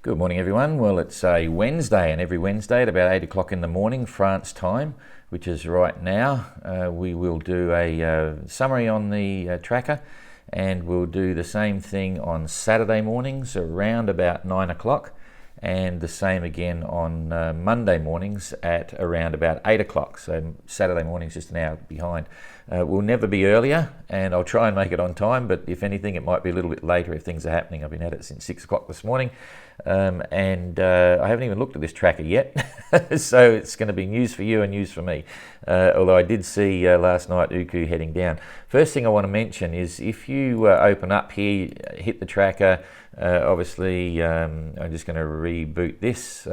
Good morning, everyone. Well, it's a Wednesday, and every Wednesday at about 8 o'clock in the morning, France time, which is right now, we will do a summary on the tracker, and we'll do the same thing on Saturday mornings around about 9 o'clock, and the same again on Monday mornings at around about 8 o'clock. So Saturday morning's just an hour behind. We'll never be earlier, and I'll try and make it on time, but if anything, it might be a little bit later if things are happening. I've been at it since 6 o'clock this morning, and I haven't even looked at this tracker yet, so it's going to be news for you and news for me. Although I did see last night Uku heading down. First thing I want to mention is if you open up here, hit the tracker, obviously I'm just going to reboot this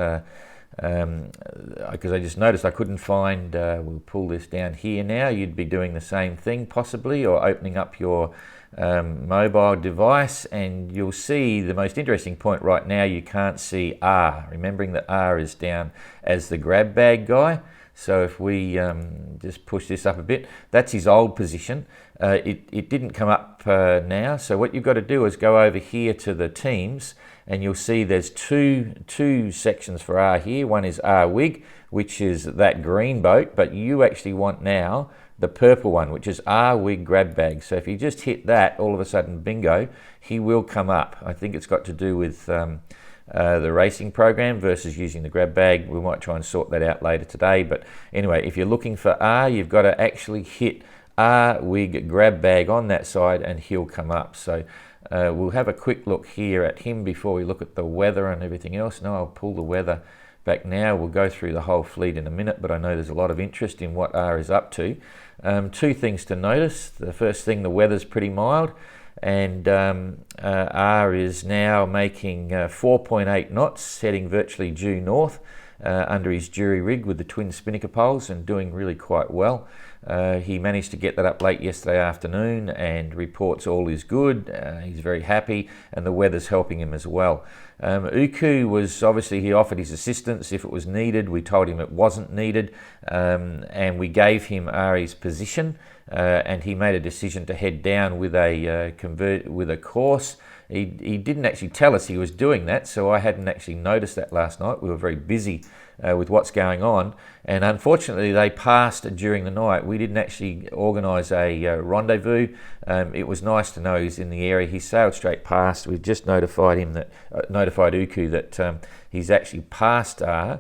because I just noticed I couldn't find, we'll pull this down here now, you'd be doing the same thing possibly, or opening up your mobile device, and you'll see the most interesting point right now, you can't see R, remembering that R is down as the grab bag guy. So if we just push this up a bit, that's his old position. It didn't come up now, so what you've got to do is go over here to the teams, and you'll see there's two sections for R here. One is R Wig, which is that green boat, but you actually want now the purple one, which is R Wig grab bag. So if you just hit that, all of a sudden, bingo, he will come up. I think it's got to do with the racing program versus using the grab bag. We might try and sort that out later today. But anyway, if you're looking for R, you've got to actually hit R Wig grab bag on that side, and he'll come up. So we'll have a quick look here at him before we look at the weather and everything else. No, I'll pull the weather back now. We'll go through the whole fleet in a minute, but I know there's a lot of interest in what R is up to. Two things to notice. The first thing, the weather's pretty mild, and R is now making 4.8 knots, heading virtually due north under his jury rig with the twin spinnaker poles, and doing really quite well. He managed to get that up late yesterday afternoon, and reports all is good. He's very happy, and the weather's helping him as well. Uku was obviously, he offered his assistance if it was needed. We told him it wasn't needed, and we gave him Ari's position, and he made a decision to head down with a course. He didn't actually tell us he was doing that, so I hadn't actually noticed that last night. We were very busy with what's going on, and unfortunately they passed during the night. We didn't actually organise a rendezvous. It was nice to know he's in the area. He sailed straight past. We just notified him that notified Uku that he's actually passed R.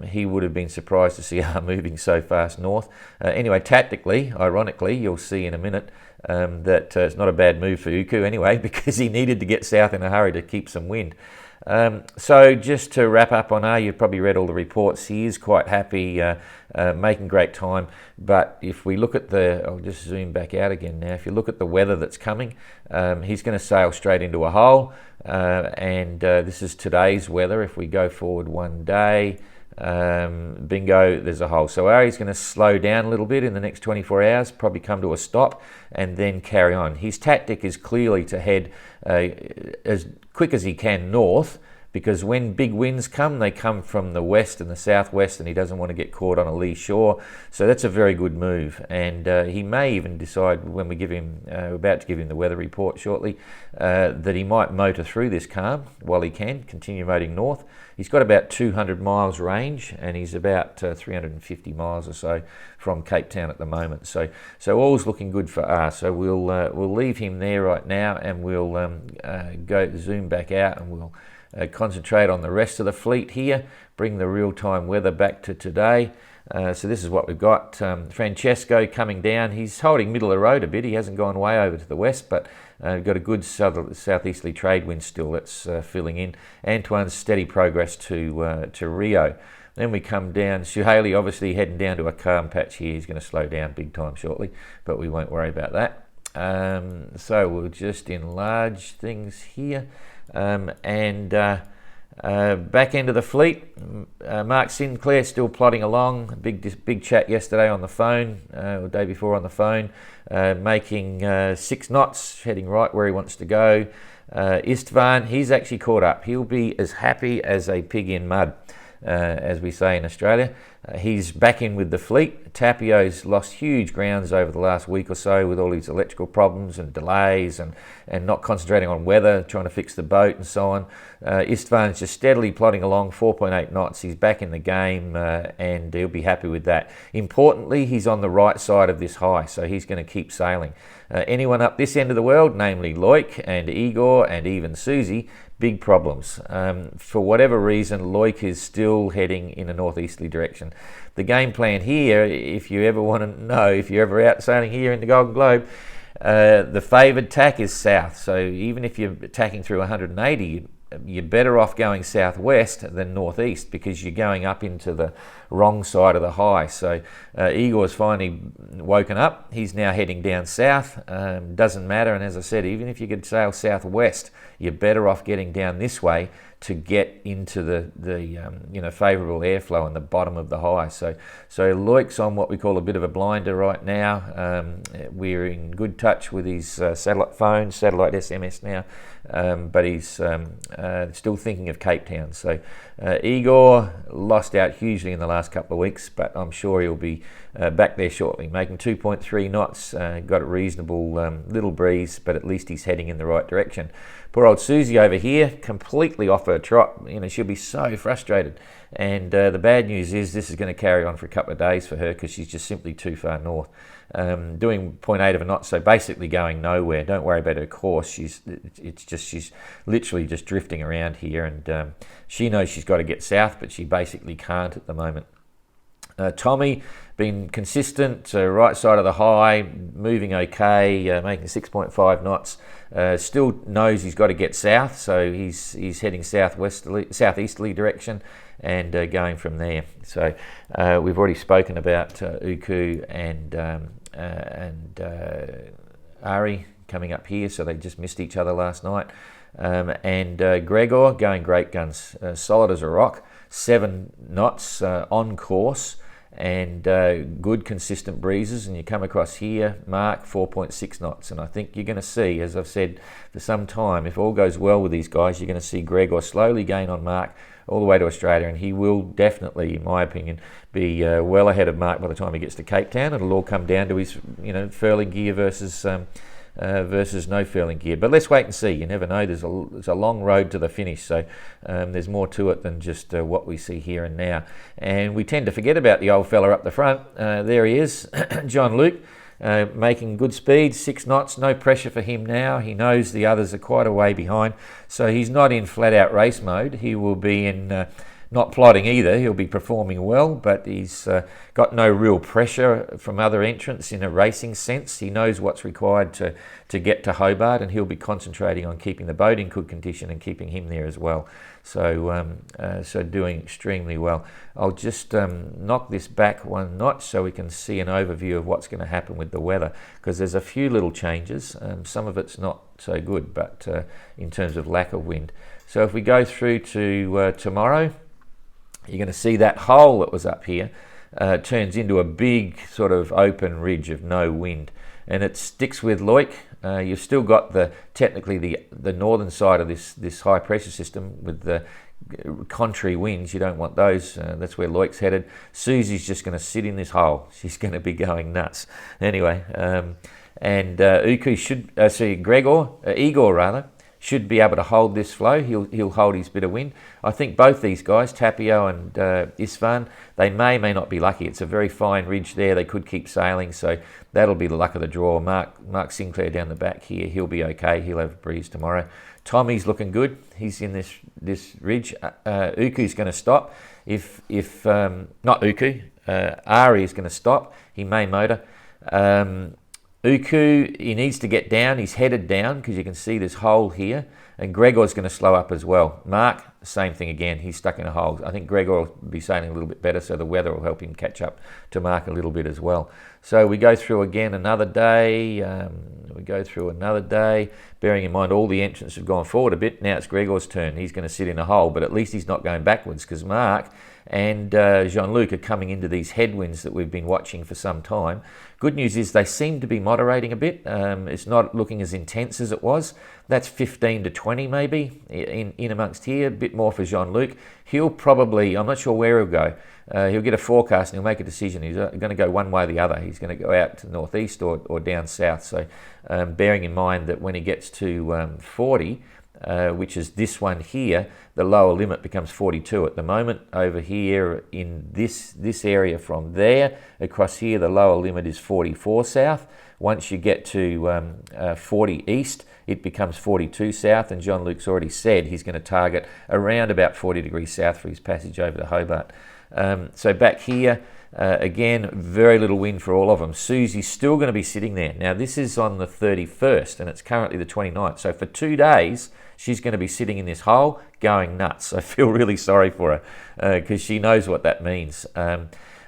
He would have been surprised to see R moving so fast north. Anyway, tactically, ironically, you'll see in a minute that it's not a bad move for Uku anyway, because he needed to get south in a hurry to keep some wind. So just to wrap up on R, you've probably read all the reports. He is quite happy, making great time. But if we look at I'll just zoom back out again now. If you look at the weather that's coming, he's going to sail straight into a hole. And this is today's weather. If we go forward one day, bingo, there's a hole. So Ari's going to slow down a little bit in the next 24 hours, probably come to a stop, and then carry on. His tactic is clearly to head as quick as he can north, because when big winds come, they come from the west and the southwest, and he doesn't want to get caught on a lee shore. So that's a very good move, and he may even decide, when we give him, we're about to give him the weather report shortly, that he might motor through this calm while he can, continue motoring north. He's got about 200 miles range, and he's about 350 miles or so from Cape Town at the moment. So all's looking good for R. So we'll leave him there right now, and we'll go zoom back out, and we'll concentrate on the rest of the fleet here, bring the real-time weather back to today. So this is what we've got. Francesco coming down. He's holding middle of the road a bit. He hasn't gone way over to the west, but we've got a good southeasterly trade wind still that's filling in. Antoine's steady progress to Rio. Then we come down. Suhaili obviously heading down to a calm patch here. He's going to slow down big time shortly, but we won't worry about that. So we'll just enlarge things here. Back end of the fleet, Mark Sinclair still plodding along. Big chat yesterday on the phone, or day before on the phone, making 6 knots, heading right where he wants to go. Istvan, he's actually caught up. He'll be as happy as a pig in mud. as we say in Australia. He's back in with the fleet. Tapio's lost huge grounds over the last week or so with all these electrical problems and delays and not concentrating on weather, trying to fix the boat and so on. Istvan's just steadily plodding along, 4.8 knots. He's back in the game and he'll be happy with that. Importantly, he's on the right side of this high, so he's going to keep sailing. Anyone up this end of the world, namely Loic and Igor and even Susie, big problems. For whatever reason, Loic is still heading in a northeasterly direction. The game plan here, if you ever want to know, if you're ever out sailing here in the Golden Globe, the favoured tack is south. So even if you're tacking through 180, you're better off going southwest than northeast because you're going up into the wrong side of the high. So Igor's finally woken up. He's now heading down south. Doesn't matter. And as I said, even if you could sail southwest, you're better off getting down this way to get into the favourable airflow in the bottom of the high. So Loic's on what we call a bit of a blinder right now. We're in good touch with his satellite phone, satellite SMS now, but he's still thinking of Cape Town. So Igor lost out hugely in the last couple of weeks, but I'm sure he'll be back there shortly, making 2.3 knots. Got a reasonable little breeze, but at least he's heading in the right direction. Poor old Susie over here, completely off her trot. She'll be so frustrated. And the bad news is this is going to carry on for a couple of days for her because she's just simply too far north. Doing 0.8 of a knot, so basically going nowhere. Don't worry about her course. She's literally just drifting around here, and she knows she's got to get south, but she basically can't at the moment. Tommy, been consistent, right side of the high, moving okay, making 6.5 knots. Still knows he's got to get south, so he's heading southeasterly direction and going from there. So we've already spoken about Uku and Ari coming up here, so they just missed each other last night. And Gregor going great guns, solid as a rock, 7 knots on course. And good consistent breezes, and you come across here, Mark, 4.6 knots, and I think you're going to see, as I've said for some time, if all goes well with these guys, you're going to see Gregor slowly gain on Mark all the way to Australia, and he will definitely, in my opinion, be well ahead of Mark by the time he gets to Cape Town. It'll all come down to his furling gear versus no furling gear. But let's wait and see. You never know. There's a long road to the finish, so there's more to it than just what we see here and now. And we tend to forget about the old fella up the front. There he is, John Luke, making good speed, 6 knots. No pressure for him now. He knows the others are quite a way behind, so he's not in flat-out race mode. He will be in not plodding either. He'll be performing well, but he's got no real pressure from other entrants in a racing sense. He knows what's required to get to Hobart, and he'll be concentrating on keeping the boat in good condition and keeping him there as well. So doing extremely well. I'll just knock this back 1 notch so we can see an overview of what's going to happen with the weather, because there's a few little changes. Some of it's not so good, but in terms of lack of wind. So if we go through to tomorrow, you're going to see that hole that was up here turns into a big sort of open ridge of no wind, and it sticks with Loic. You've still got technically the northern side of this high pressure system with the contrary winds. You don't want those. That's where Loic's headed. Susie's just going to sit in this hole. She's going to be going nuts. Anyway, and Uku Igor rather, should be able to hold this flow. He'll hold his bit of wind. I think both these guys, Tapio and Istvan, they may not be lucky. It's a very fine ridge there. They could keep sailing, so that'll be the luck of the draw. Mark Sinclair down the back here, he'll be okay. He'll have a breeze tomorrow. Tommy's looking good. He's in this ridge. Uku's going to stop. If not Uku, Ari is going to stop. He may motor. Uku, he needs to get down. He's headed down because you can see this hole here. And Gregor's going to slow up as well. Mark, same thing again. He's stuck in a hole. I think Gregor will be sailing a little bit better, so the weather will help him catch up to Mark a little bit as well. So we go through again another day. Bearing in mind all the entrants have gone forward a bit. Now it's Gregor's turn. He's going to sit in a hole, but at least he's not going backwards because Mark and Jean-Luc are coming into these headwinds that we've been watching for some time. Good news is they seem to be moderating a bit. It's not looking as intense as it was. That's 15 to 20 maybe in amongst here, a bit more for Jean-Luc. he'll probably, I'm not sure where he'll go. He'll get a forecast and he'll make a decision. He's going to go one way or the other. He's going to go out to the northeast or down south. So bearing in mind that when he gets to 40, which is this one here, the lower limit becomes 42 at the moment. Over here in this area from there across here, the lower limit is 44 south. Once you get to 40 east, it becomes 42 south, and John Luke's already said he's going to target around about 40 degrees south for his passage over to Hobart. So back here, again, very little wind for all of them. Susie's still going to be sitting there. Now, this is on the 31st, and it's currently the 29th. So for 2 days, she's going to be sitting in this hole going nuts. I feel really sorry for her because she knows what that means.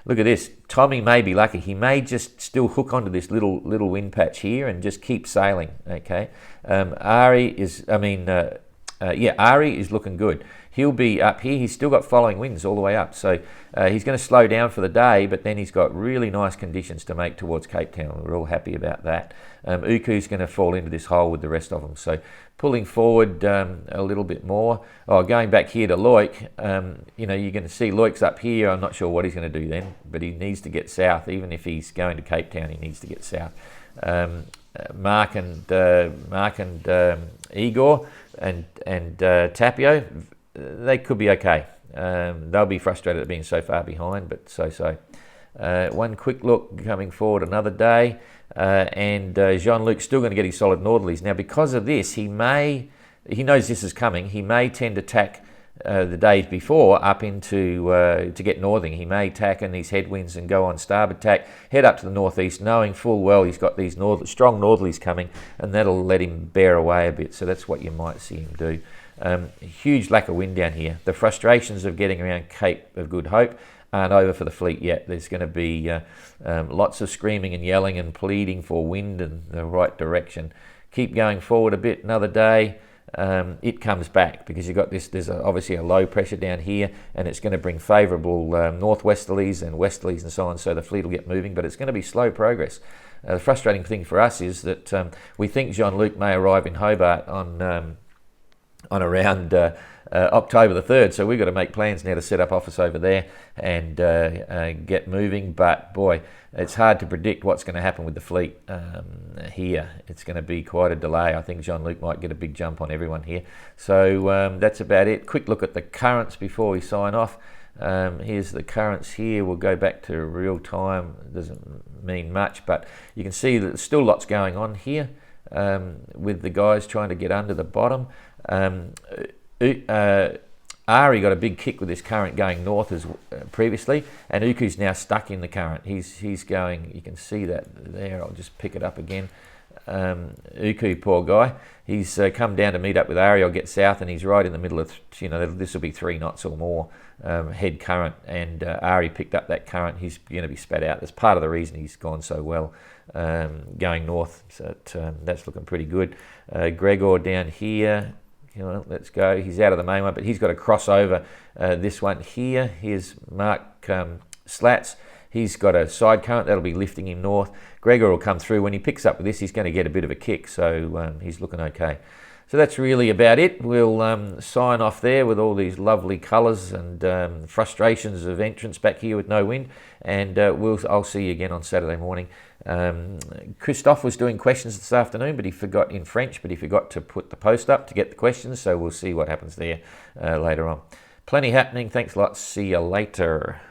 Look at this. Tommy may be lucky. He may just still hook onto this little wind patch here and just keep sailing, okay? Ari is looking good. He'll be up here. He's still got following winds all the way up. So he's going to slow down for the day, but then he's got really nice conditions to make towards Cape Town. We're all happy about that. Uku's going to fall into this hole with the rest of them. So pulling forward a little bit more. Oh, going back here to Loic, you're going to see Loic's up here. I'm not sure what he's going to do then, but he needs to get south. Even if he's going to Cape Town, he needs to get south. Mark and Igor and Tapio, they could be okay. They'll be frustrated at being so far behind, but so. One quick look coming forward another day, and Jean-Luc's still going to get his solid northerlies. Now, because of this, he knows this is coming. He may tend to tack the days before up into to get northing. He may tack in these headwinds and go on starboard tack, head up to the northeast, knowing full well he's got these strong northerlies coming, and that'll let him bear away a bit. So that's what you might see him do. Huge lack of wind down here. The frustrations of getting around Cape of Good Hope aren't over for the fleet yet. There's going to be lots of screaming and yelling and pleading for wind in the right direction. Keep going forward a bit, another day. It comes back because you've got this. There's obviously a low pressure down here, and it's going to bring favourable northwesterlies and westerlies and so on. So the fleet will get moving, but it's going to be slow progress. The frustrating thing for us is that we think Jean-Luc may arrive in Hobart on around October the 3rd, so we've got to make plans now to set up office over there and get moving. But boy, it's hard to predict what's going to happen with the fleet here. It's going to be quite a delay. I think Jean-Luc might get a big jump on everyone here. So that's about it. Quick look at the currents before we sign off. Here's the currents here. We'll go back to real time. It doesn't mean much, but you can see that there's still lots going on here with the guys trying to get under the bottom. Ari got a big kick with this current going north as previously, and Uku's now stuck in the current. He's going, you can see that there. I'll just pick it up again. Uku, poor guy, he's come down to meet up with Ari. I'll get south, and he's right in the middle of, this will be 3 knots or more head current, and Ari picked up that current. He's going to be spat out. That's part of the reason he's gone so well going north. So that's looking pretty good. Gregor down here. Let's go. He's out of the main one, but he's got to cross over this one here. Here's Mark Slats. He's got a side current that'll be lifting him north. Gregor will come through. When he picks up with this, he's going to get a bit of a kick, so he's looking okay. So that's really about it. We'll sign off there with all these lovely colours and frustrations of entrance back here with no wind, and I'll see you again on Saturday morning. Christophe was doing questions this afternoon, but he forgot to put the post up to get the questions, so we'll see what happens there later on. Plenty happening. Thanks a lot. See you later.